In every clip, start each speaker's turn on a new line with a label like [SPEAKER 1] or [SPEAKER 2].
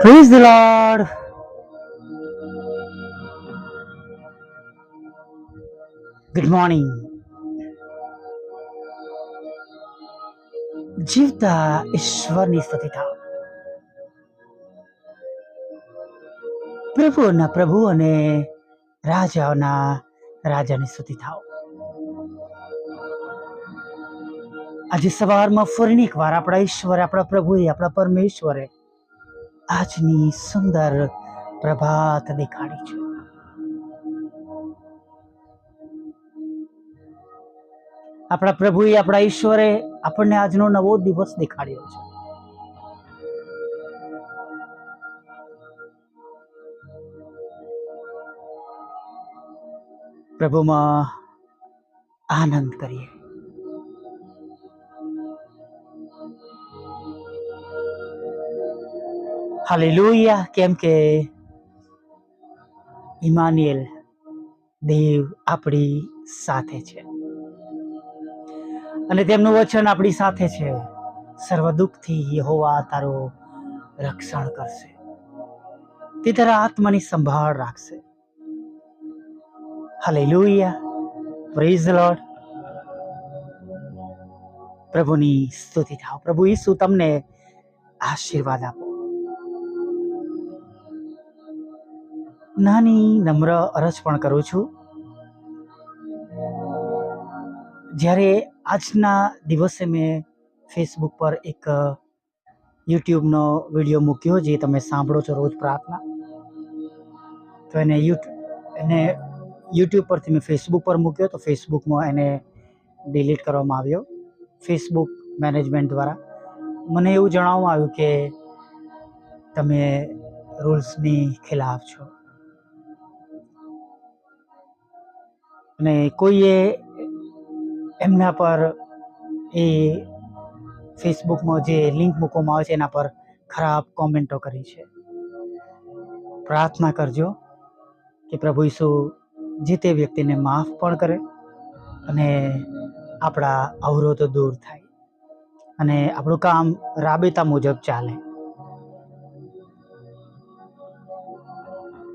[SPEAKER 1] Praise the Lord. Good morning. જીવતા ઈશ્વરની સ્તુતિ થાવ. પ્રભુઓના પ્રભુ અને રાજાઓના રાજાની સ્તુતિ થાવ. આજે સવારમાં ફરીને એકવાર આપણા ઈશ્વરે, આપણા પ્રભુએ, આપણા પરમેશ્વરે આજની સુંદર પ્રભાત દેખાડી છે. આપણા પ્રભુએ, આપણા ઈશ્વરે આપણને આજનો નવો દિવસ દેખાડ્યો છે. પ્રભુમાં આનંદ કરીએ. હાલેલુયા. કેમ કે ઇમાનુએલ, દેવ આપણી સાથે છે અને તેમનું વચન આપણી સાથે છે. સર્વ દુઃખથી યહોવા તારું રક્ષણ કરશે, તે તારા આત્માની સંભાળ રાખશે. હાલેલુયા. Praise the lord. પ્રભુની સ્તુતિ થાવ. પ્રભુ ઈસુ તમને આશીર્વાદ આપો. નાની નમ્ર અરજ પણ કરું છું. જ્યારે આજના દિવસે મેં ફેસબુક પર એક યુટ્યુબનો વિડીયો મૂક્યો, જે તમે સાંભળો છો રોજ પ્રાર્થના, તો એને યુટ્યુબ પરથી મેં ફેસબુક પર મૂક્યો, તો ફેસબુકમાં એને ડિલીટ કરવામાં આવ્યો ફેસબુક મેનેજમેન્ટ દ્વારા. મને એવું જણાવવામાં આવ્યું કે તમે રૂલ્સની ખિલાફ છો અને કોઈએ એમના પર એ ફેસબુકમાં જે લિંક મૂકવામાં આવે છે એના પર ખરાબ કોમેન્ટો કરી છે. પ્રાર્થના કરજો કે પ્રભુ ઈસુ જે તે વ્યક્તિને માફ પણ કરે અને આપણા અવરોધો દૂર થાય અને આપણું કામ રાબેતા મુજબ ચાલે.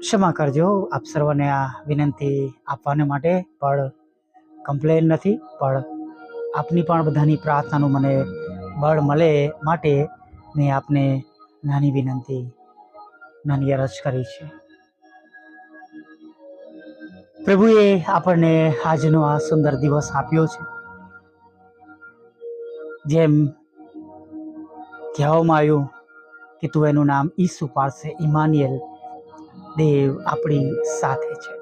[SPEAKER 1] ક્ષમા કરજો આપ સર્વને આ વિનંતી આપવાને માટે, પણ કમ્પ્લેન નથી, પણ આપની પણ બધાની પ્રાર્થનાનું મને બળ મળે માટે મેં આપને નાની વિનંતી, નાની અરજ કરી છે. પ્રભુએ આપણને આજનો આ સુંદર દિવસ આપ્યો છે. જેમ કહેવામાં આવ્યું કે તું એનું નામ ઈસુ પાડશે, ઇમાનુએલ, દેવ આપણી સાથે છે.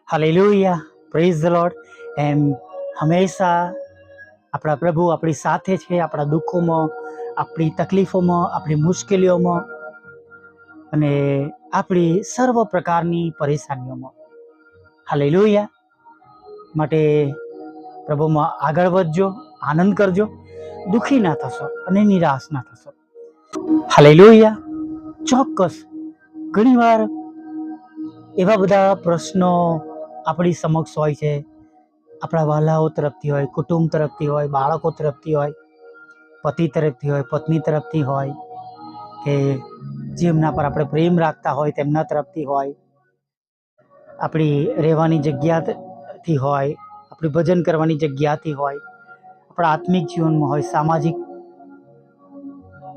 [SPEAKER 1] હાલેલુયા. Praise the Lord. એમ હંમેશા આપણા પ્રભુ આપણી સાથે છે, આપણા દુઃખોમાં, આપણી તકલીફોમાં, આપણી મુશ્કેલીઓમાં અને આપણી સર્વ પ્રકારની પરેશાનીઓમાં. હાલેલુયા. માટે પ્રભુમાં આગળ વધજો, આનંદ કરજો, દુઃખી ના થશો અને નિરાશ ના થશો. હાલેલુયા. ચોક્કસ ઘણીવાર એવા બધા પ્રશ્નો આપણી સમક્ષ હોય છે, આપણા વાલાઓ તરફથી હોય, કુટુંબ તરફથી હોય, બાળકો તરફથી હોય, પતિ તરફથી હોય, પત્ની તરફથી હોય, કે જેમના પર આપણે પ્રેમ રાખતા હોય તેમના તરફથી હોય, આપણી રહેવાની જગ્યાથી હોય, આપણી ભજન કરવાની જગ્યાથી હોય, આપણા આત્મિક જીવનમાં હોય, સામાજિક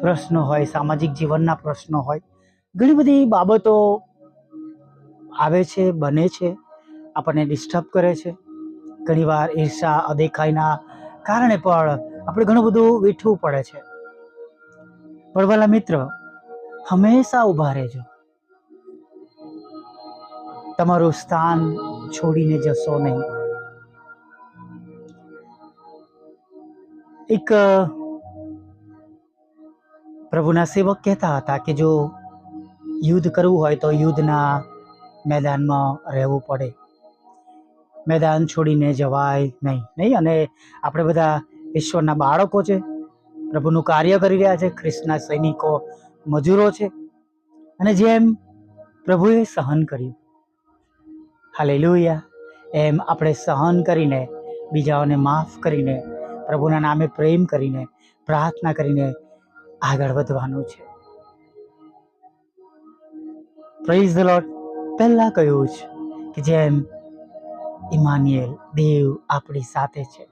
[SPEAKER 1] પ્રશ્નો હોય, સામાજિક જીવનના પ્રશ્નો હોય, ઘણી બધી બાબતો આવે છે, બને છે, આપણને ડિસ્ટર્બ કરે છે. ઘણીવાર ઈર્ષા, અદેખાઈના કારણે પણ આપણે ઘણું બધું વેઠવું પડે છે. પણ વાલા મિત્ર, હંમેશા ઊભા રહેજો. તમારું સ્થાન છોડીને જશો નહીં. એક પ્રભુના સેવક કહેતા હતા કે જો યુદ્ધ કરવું હોય તો યુદ્ધના મેદાનમાં રહેવું પડે, મેદાન છોડીને જવાય નહીં. અને આપણે બધા ઈશ્વરના બાળકો છે, પ્રભુનું કાર્ય કરી રહ્યા છે, ખ્રિસ્તના સૈનિકો, મજૂરો છે, અને જેમ પ્રભુએ સહન કર્યું, હાલેલુયા, એમ આપણે સહન કરીને, બીજાઓને માફ કરીને, પ્રભુના નામે પ્રેમ કરીને, પ્રાર્થના કરીને આગળ વધવાનું છે. Praise the lord. પહેલા કહ્યું છે કે જેમ ઇમાન્યુએલ, દેવ આપણી સાથે છે.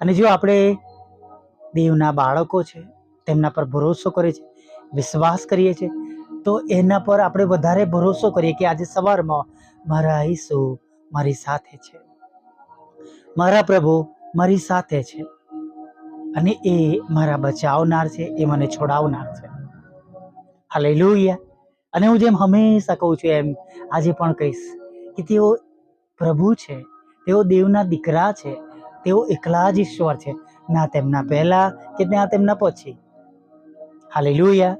[SPEAKER 1] અને જો આપણે દેવના બાળકો છે, તેમના પર ભરોસો કરે છે, વિશ્વાસ કરીએ છીએ, તો એના પર આપણે વધારે ભરોસો કરીએ કે આજે સવારમાં મારા ઈસુ મારી સાથે છે, મારા પ્રભુ મારી સાથે છે, અને એ મારા બચાવનાર છે, એ મને છોડાવનાર છે. હાલેલુયા. અને હું જેમ હંમેશા કહું છું એમ આજે પણ કહીશ કે તેઓ પ્રભુ છે, તેઓ દેવના દીકરા છે, તેઓ એકલા જ ઈશ્વર છે, ના તેમના પહેલા કે ના તેમના પછી. હાલેલુયા.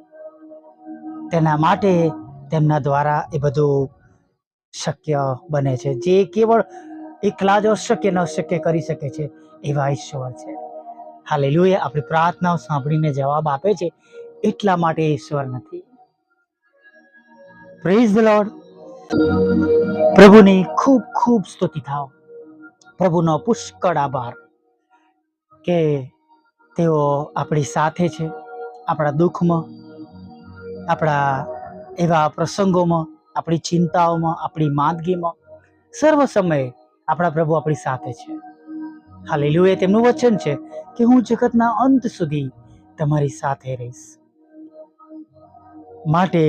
[SPEAKER 1] તેના માટે તેમના દ્વારા એ બધું શક્ય બને છે. જે કેવળ એકલા જ અશક્ય ન શક્ય કરી શકે છે એવા ઈશ્વર છે. હાલેલુયા. આપણી પ્રાર્થનાઓ સાંભળીને જવાબ આપે છે એટલા માટે ઈશ્વર નથી. Praise the lord. પ્રભુની ખૂબ ખૂબ સ્તુતિ થાવ. પ્રભુનો પુષ્કળ આભાર કે તેઓ આપણી સાથે છે, આપણા દુઃખમાં, આપણા એવા પ્રસંગોમાં, આપણી ચિંતાઓમાં, આપણી માંદગીમાં, સર્વ સમયે આપણા પ્રભુ આપણી સાથે છે. હાલેલુયા. તેમનું વચન છે કે હું જગતના અંત સુધી તમારી સાથે રહીશ. માટે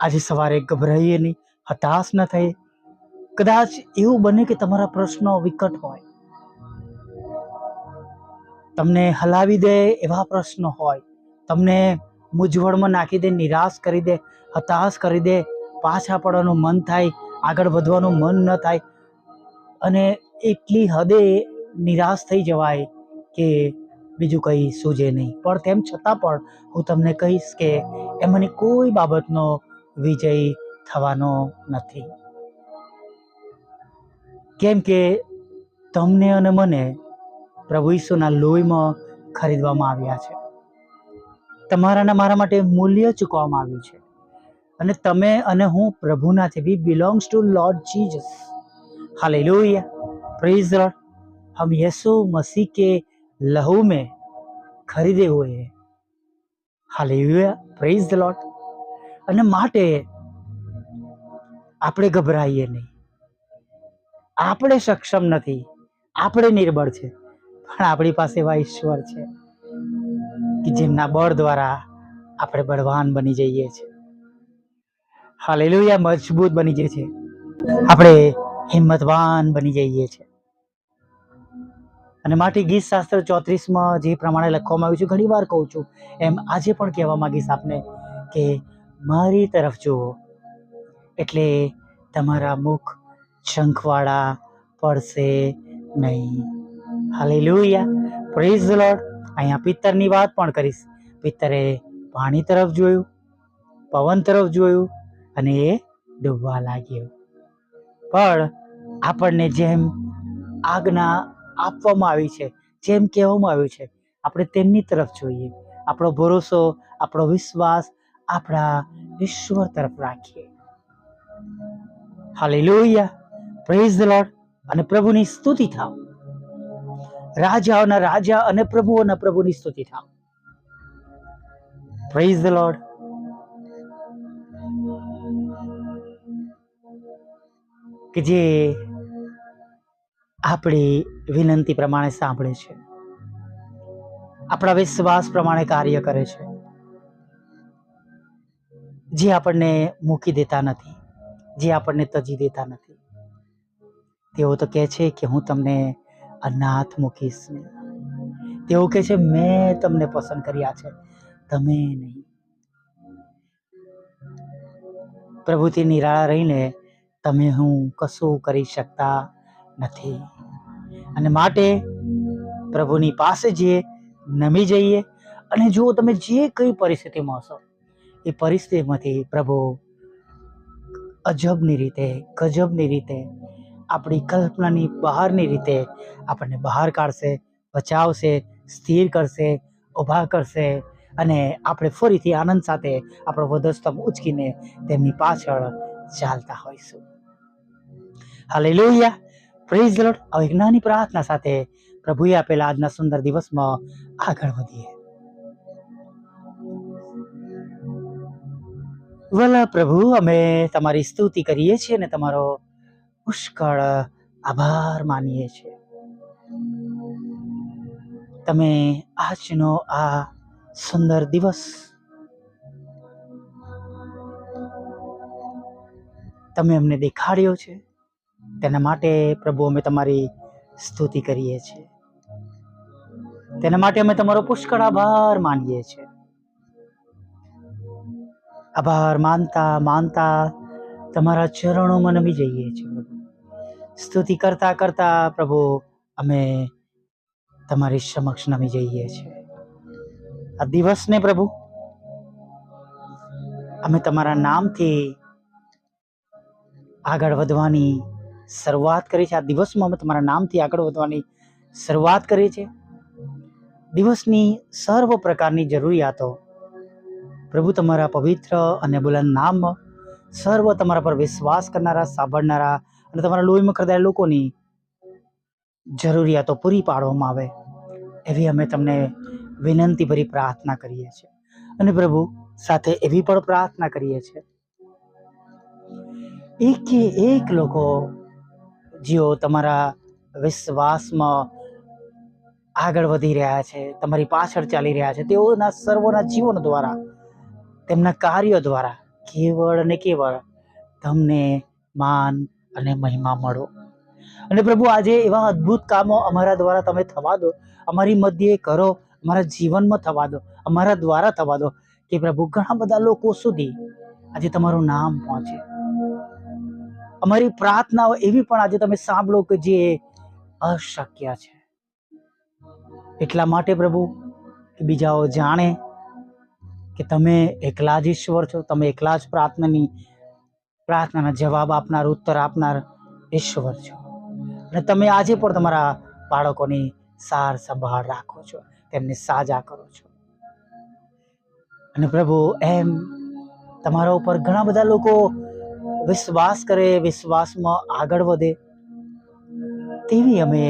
[SPEAKER 1] આજે સવારે ગભરાઈએ નહીં, હતાશ ન થઈ. કદાચ એવું બને કે તમારા પ્રશ્નો વિકટ હોય, તમને હલાવી દે એવા પ્રશ્નો હોય, તમને મૂંઝવણમાં નાખી દે, નિરાશ કરી દે, હતાશ કરી દે, પાછા પડવાનું મન થાય, આગળ વધવાનું મન ન થાય, અને એટલી હદે નિરાશ થઈ જવાય કે બીજું કંઈ સૂઝે નહીં. પણ તેમ છતાં પણ હું તમને કહીશ કે એમાંની કોઈ બાબતનો વિજય થવાનો નથી. કેમ કે તમને અને મને પ્રભુ ઈસુના લોહીમાં ખરીદવામાં આવ્યા છે. તમારા અને મારા માટે મૂલ્ય ચૂકવવામાં આવ્યું છે. અને તમે અને હું પ્રભુના છે. We belongs to Lord Jesus. Hallelujah. Praise the Lord. हम यीशु मसीह के लहू में खरीदे हुए हैं. हालेलुया. Praise the Lord. અને માટે આપણે ગભરાઈએ નહીં. આપણે સક્ષમ નથી, આપણે નિર્બળ છે, પણ આપણી પાસે એવા ઈશ્વર છે કે જેમના બળ દ્વારા આપણે બળવાન બની જઈએ છીએ. હાલેલુયા. મજબૂત બની જઈએ છીએ, આપણે હિંમતવાન બની જઈએ છીએ. અને માટે ગીત શાસ્ત્ર 34માં જે પ્રમાણે લખવામાં આવ્યું છે, ઘણી વાર કહું છું એમ આજે પણ કહેવા માંગીશ આપને કે મારી તરફ જુઓ એટલે તમારા મુખ શંખવાળા પડશે નહીં. હાલેલુયા. Praise the lord. અહીંયા પિત્તરની વાત પણ કરીશ. પિત્તરે પાણી તરફ જોયું, પવન તરફ જોયું, અને એ ડૂબવા લાગ્યો. પણ આપણને જેમ આજ્ઞા આપવામાં આવી છે, જેમ કહેવામાં આવ્યું છે, આપણે તેમની તરફ જોઈએ. આપણો ભરોસો, આપણો વિશ્વાસ આપણા ઈશ્વર તરફ રાખીએ. હાલેલુયા. Praise the lord. અને પ્રભુની સ્તુતિ થાવ. રાજાઓના રાજા અને પ્રભુઓના પ્રભુની સ્તુતિ થાવ. Praise the lord. કે જે આપણી વિનંતી પ્રમાણે સાંભળે છે, આપણા વિશ્વાસ પ્રમાણે કાર્ય કરે છે, જે આપણને મૂકી દેતા નથી, જે આપણને તજી દેતા નથી. તેઓ તો કહે છે કે હું તમને અનાથ મૂકીશ નહીં. તેઓ કહે છે મેં તમને પસંદ કર્યા છે, તમે નહીં. પ્રભુથી નિરાળા રહીને તમે હું કશું કરી શકતા નથી. અને માટે પ્રભુની પાસે જઈએ, નમી જઈએ, અને જો તમે જે કઈ પરિસ્થિતિમાં હશો એ પરિસ્થિતિમાંથી પ્રભુ અજબની રીતે, ગજબની રીતે, આપણી કલ્પનાની બહારની રીતે આપણને બહાર કાઢશે, બચાવશે, સ્થિર કરશે, ઊભા કરશે, અને આપણે ફરીથી આનંદ સાથે આપણો વધસ્તંભ ઉચકીને તેમની પાછળ ચાલતા હોઈશું. હાલેલુયા. Praise the lord. હવે જ્ઞાની પ્રાર્થના સાથે પ્રભુએ આપેલા આજના સુંદર દિવસમાં આગળ વધીએ. વલા પ્રભુ, અમે તમારી સ્તુતિ કરીએ છીએ અને તમારો પુષ્કળ આભાર માનીએ છીએ. તમે આજનો આ સુંદર દિવસ તમે અમને દેખાડ્યો છે, તેના માટે પ્રભુ અમે તમારી સ્તુતિ કરીએ છીએ. તેના માટે અમે તમારો પુષ્કળ આભાર માનીએ છીએ. આભાર માનતા માનતા તમારા ચરણોમાં નમી જઈએ છીએ પ્રભુ. સ્તુતિ કરતા કરતા પ્રભુ અમે તમારી સમક્ષ નમી જઈએ છીએ. આ દિવસને પ્રભુ અમે તમારા નામથી આગળ વધવાની શરૂઆત કરી છે. આ દિવસમાં અમે તમારા નામથી આગળ વધવાની શરૂઆત કરી છે. દિવસની સર્વ પ્રકારની જરૂરિયાતો પ્રભુ તમારા પવિત્ર અને બુલંદ નામમાં સર્વ તમારા પર વિશ્વાસ કરનારા, સાંભળનારા અને તમારા લોહીમાં ખરદાયેલા લોકોની જરૂરિયાતો પૂરી પાડવામાં આવે એવી અમે તમને વિનંતી ભરી પ્રાર્થના કરીએ છીએ. અને પ્રભુ સાથે એવી પણ પ્રાર્થના કરીએ છીએ એકે એક લોકો જેઓ તમારા વિશ્વાસમાં આગળ વધી રહ્યા છે, તમારી પાછળ ચાલી રહ્યા છે, તેઓના સર્વના જીવન દ્વારા, તેમના કાર્યો દ્વારા કેવળ અને કેવળ તમને માન અને મહિમા મળો. અને પ્રભુ આજે એવા અદ્ભુત કામો અમારા દ્વારા તમે થવા દો, અમારી મધ્યે કરો, અમારા જીવનમાં થવા દો, અમારા દ્વારા થવા દો કે પ્રભુ ઘણા બધા લોકો સુધી આજે તમારું નામ પહોંચે. અમારી પ્રાર્થનાઓ એવી પણ આજે તમે સાંભળો કે જે અશક્ય છે. એટલા માટે પ્રભુ કે બીજાઓ જાણે કે તમે એકલા જ ઈશ્વર છો, તમે એકલા જ પ્રાર્થનાના જવાબ આપનાર, ઉત્તર આપનાર ઈશ્વર છો. અને તમે આજે પણ તમારા બાળકોની સાર સંભાળ રાખો છો, તેમને સાજા કરો છો. અને પ્રભુ એમ તમારા ઉપર ઘણા બધા લોકો વિશ્વાસ કરે, વિશ્વાસમાં આગળ વધે તેવી અમે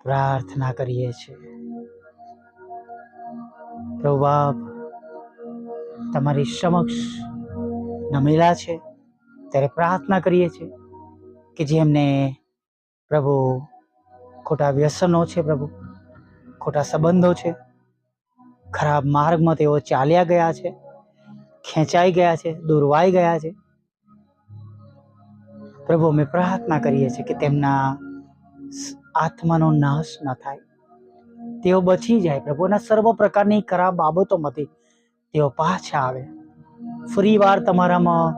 [SPEAKER 1] પ્રાર્થના કરીએ છીએ. પ્રભુ બાપ તમારી સમક્ષ નમેલા છે ત્યારે પ્રાર્થના કરીએ છીએ કે જેમને પ્રભુ ખોટા વ્યસનો છે, પ્રભુ ખોટા સંબંધો છે, ખરાબ માર્ગમાં તેઓ ચાલ્યા ગયા છે, ખેંચાઈ ગયા છે, દોરવાઈ ગયા છે, પ્રભુ અમે પ્રાર્થના કરીએ છીએ કે તેમના આત્માનો નાશ ન થાય, તેઓ બચી જાય. પ્રભુના સર્વ પ્રકારની ખરાબ બાબતોમાંથી તેઓ પાછા આવે, ફરી વાર તમારામાં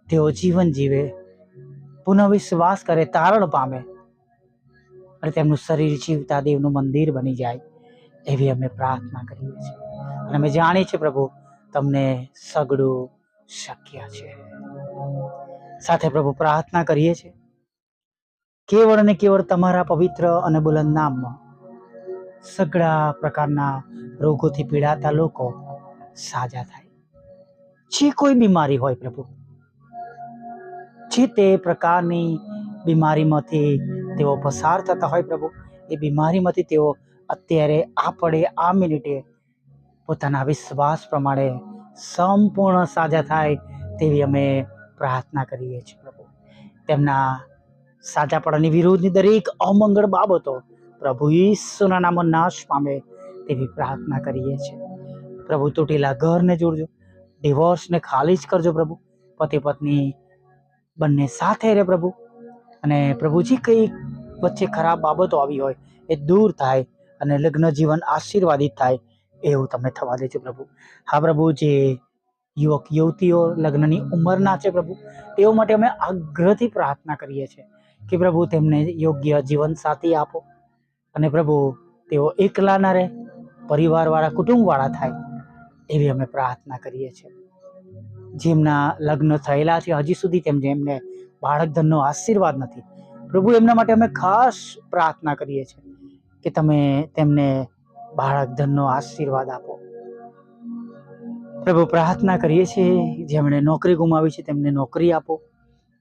[SPEAKER 1] તેઓ જીવન જીવે, પુનઃ વિશ્વાસ કરે, તારણ પામે અને તેમનું શરીર જીવતા દેવનું મંદિર બની જાય એવી અમે પ્રાર્થના કરીએ છીએ. અને અમે જાણીએ છીએ પ્રભુ તમને સગળું શક્ય છે. સાથે પ્રભુ પ્રાર્થના કરીએ છીએ કેવળ અને કેવળ તમારા પવિત્ર અને બુલંદ નામમાં સગળા પ્રકારના રોગોથી પીડાતા લોકો સાજા થાય. જે કોઈ બીમારી હોય પ્રભુ, જે તે પ્રકારની બીમારીમાંથી તેઓ પસાર થતા હોય પ્રભુ, એ બીમારીમાંથી તેઓ અત્યારે આ મિનિટે પોતાના વિશ્વાસ પ્રમાણે સંપૂર્ણ સાજા થાય તેવી અમે પ્રાર્થના કરીએ છીએ પ્રભુ. તેમના સાજાપણાની વિરુદ્ધની દરેક અમંગળ બાબતો પ્રભુ ઈસુના નામમાં નાશ પામે તેવી પ્રાર્થના કરીએ છીએ. પ્રભુ તૂટેલા ઘરને જોડજો, ડિવોર્સને ખાલી જ કરજો પ્રભુ, પતિ પત્ની બંને સાથે રહે પ્રભુ. અને પ્રભુજી કઈ વચ્ચે ખરાબ બાબતો આવી હોય એ દૂર થાય અને લગ્ન જીવન આશીર્વાદિત થાય એવું તમે થવા દેજો પ્રભુ. હા પ્રભુ, જે યુવક યુવતીઓ લગ્નની ઉંમરના છે પ્રભુ, તેઓ માટે અમે આગ્રહથી પ્રાર્થના કરીએ છીએ કે પ્રભુ તેમને યોગ્ય જીવન સાથી આપો અને પ્રભુ તેઓ એકલા ના રહે, પરિવારવાળા, કુટુંબવાળા થાય એવી અમે પ્રાર્થના કરીએ છીએ. જેમના લગ્ન થયેલા છે હજી સુધી જેમને બાળક ધનનો આશીર્વાદ નથી પ્રભુ, એમના માટે અમે ખાસ પ્રાર્થના કરીએ છીએ કે તમે તેમને બાળક ધનનો આશીર્વાદ આપો. પ્રભુ પ્રાર્થના કરીએ છીએ જેમણે નોકરી ગુમાવી છે તેમને નોકરી આપો,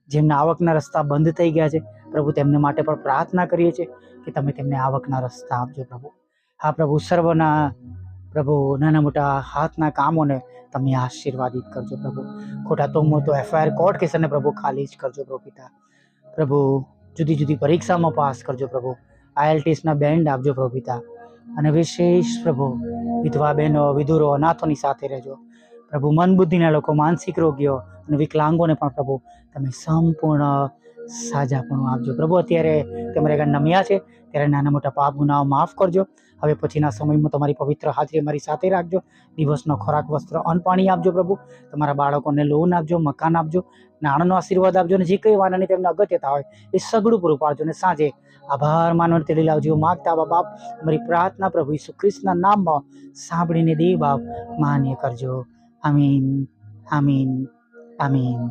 [SPEAKER 1] જેમના આવકના રસ્તા બંધ થઈ ગયા છે પ્રભુ તેમને માટે પણ પ્રાર્થના કરીએ છીએ કે તમે તેમને આવકના રસ્તા આપજો પ્રભુ. હા પ્રભુ, સર્વના પ્રભુ નાના મોટા હાથના કામોને તમે આશીર્વાદિત કરજો પ્રભુ. ખોટા તોમો તો FIR કોર્ટ કેસને પ્રભુ ખાલી જ કરજો પ્રભુ પિતા. પ્રભુ જુદી જુદી પરીક્ષામાં પાસ કરજો પ્રભુ. IELTSના બેન્ડ આપજો પ્રભુ પિતા. અને વિશેષ પ્રભુ વિધવા બહેનો, વિધુરો, અનાથોની સાથે રહેજો પ્રભુ. મન બુદ્ધિના લોકો, માનસિક રોગીઓ અને વિકલાંગોને પણ પ્રભુ તમે સંપૂર્ણ સાજાપણું આપજો પ્રભુ. અત્યારે તમારે આગળ નમ્યા છે ત્યારે નાના મોટા પાપ ગુનાઓ માફ કરજો. હવે પછીના સમયમાં તમારી પવિત્ર હાજરી અમારી સાથે રાખજો. દિવસનો ખોરાક, વસ્ત્ર, અન્ન, પાણી આપજો પ્રભુ. તમારા બાળકોને લોન આપજો, મકાન આપજો, નાણાંનો આશીર્વાદ આપજો. અને જે કંઈ વાનાની તેમને અગત્યતા હોય એ સગળું પૂરું પાડજો. અને સાંજે આભાર માનવાની તેડી લાવજો. માગતા બાપ અમારી પ્રાર્થના પ્રભુ ઈસુ ખ્રિસ્તના નામમાં સાંભળીને દેવ બાપ માન્ય કરજો. આમીન, આમીન, આમીન.